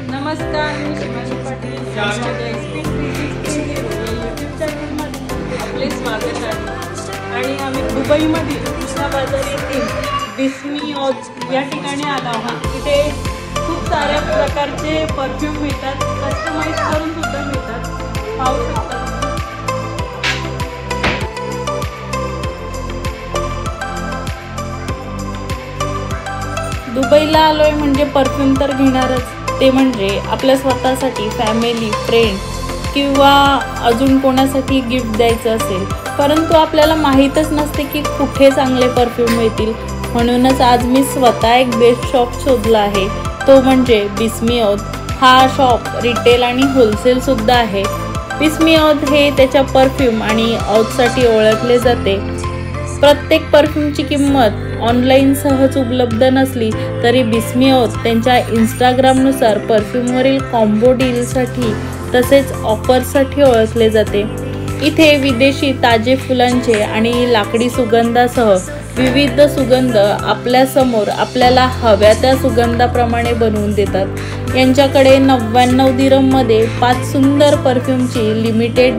नमस्कार, मी शिवानी पाटील माझ्या यूट्यूब चॅनलमध्ये आपले स्वागत आहे। आणि आम्ही दुबईमध्ये कृष्णा बाजार येथील बिस्मी औज या ठिकाणी आलो आहोत। इथे खूप साऱ्या प्रकारचे परफ्यूम मिळतात, कस्टमाइज करून सुद्धा मिळतात, पाहू शकता। दुबईला आलोय म्हणजे परफ्यूम तर घेणारच, ते म्हणजे आपल्या स्वतःसाठी, फॅमिली, फ्रेंड्स किंवा अजून कोणासाठी गिफ्ट द्यायचं असेल, परंतु आपल्याला माहीतच नसते की कुठे चांगले परफ्यूम मिळतील। म्हणूनच आज मी स्वतः एक बेस्ट शॉप शोधला आहे, तो म्हणजे बिस्मी औज। हा शॉप रिटेल आणि होलसेल सुद्धा आहे। बिस्मी औज हे त्याच्या परफ्यूम आणि औजसाठी ओळखले जाते। प्रत्येक परफ्यूमची किंमत ऑनलाईन सहज उपलब्ध नसली तरी बिस्मी औज त्यांच्या इंस्टाग्रामनुसार परफ्यूमवरील कॉम्बो डीलसाठी तसेच ऑफरसाठी ओळखले जाते। इथे विदेशी ताजे फुलांचे आणि लाकडी सुगंधासह विविध सुगंध आपल्यासमोर आपल्याला हव्या त्या सुगंधाप्रमाणे बनवून देतात। यांच्याकडे 99 दिरहममध्ये 5 सुंदर परफ्यूमची लिमिटेड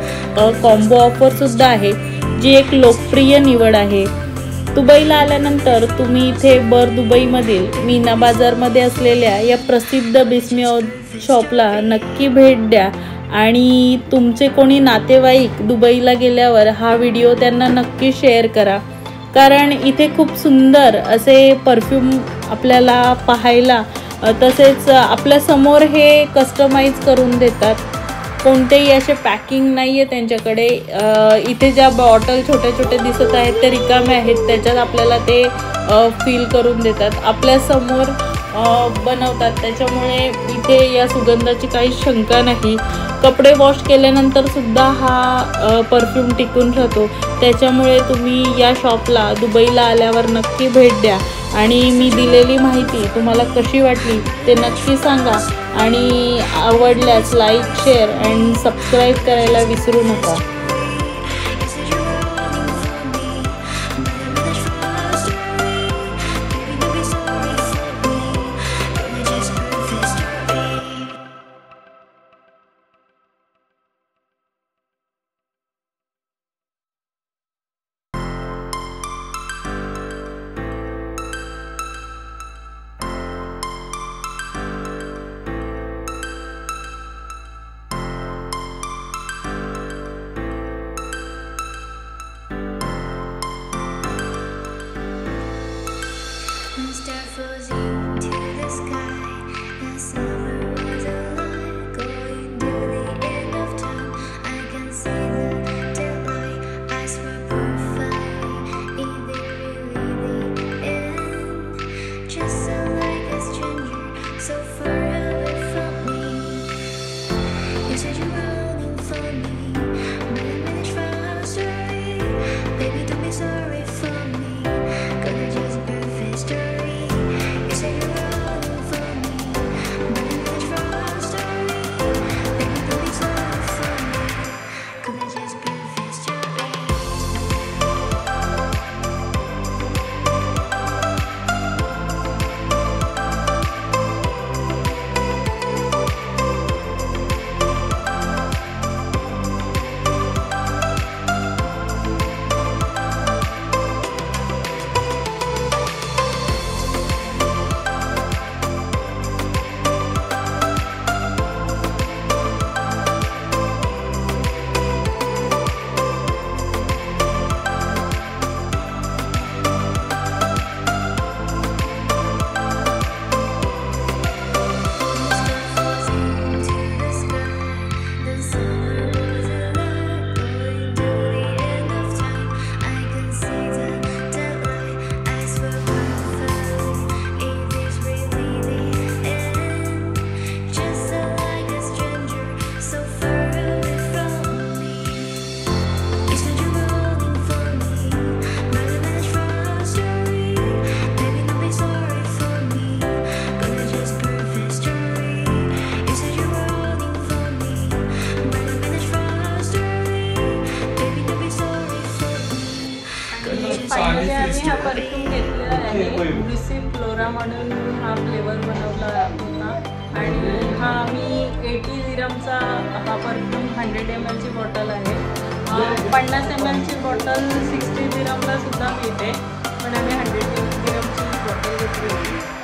कॉम्बो ऑफर सुद्धा आहे, जी एक लोकप्रिय निवड आहे। दुबईला आल्यानंतर तुम्ही इथे बर दुबईमधील मीना बाजारमध्ये असलेल्या या प्रसिद्ध बिस्मी औज शॉपला नक्की भेट द्या आणि तुमचे कोणी नातेवाईक दुबईला गेल्यावर हा व्हिडिओ त्यांना नक्की शेअर करा, कारण इथे खूप सुंदर असे परफ्यूम आपल्याला पाहायला तसेच आपल्यासमोर हे कस्टमाइज करून देतात। कोणतेही असे पॅकिंग नाही आहे त्यांच्याकडे। इथे ज्या बॉटल छोटे छोटे दिसत आहेत ते रिकामे आहेत, त्याच्यात आपल्याला ते फील करून देतात, आपल्यासमोर बनवतात। त्याच्यामुळे इथे या सुगंधाची काही शंका नाही। कपडे वॉश केल्यानंतर सुद्धा हा परफ्यूम टिकून राहतो। त्याच्यामुळे तुम्ही या शॉपला दुबईला आल्यावर नक्की भेट द्या आणि मी दिलेली माहिती तुम्हाला कशी वाटली ते नक्की सांगा आणि आवडल्यास लाईक, शेअर आणि सबस्क्राईब करायला विसरू नका। म्हणून हा फ्लेवर बनवला होता. आणि हा आम्ही 80 दिरहमचा हा परफ्यूम 100 ml ची बॉटल आहे. 50 ml ची बॉटल 60 दिरहमला सुद्धा मिळते, पण आम्ही 100 दिरहमची बॉटल घेतली होती.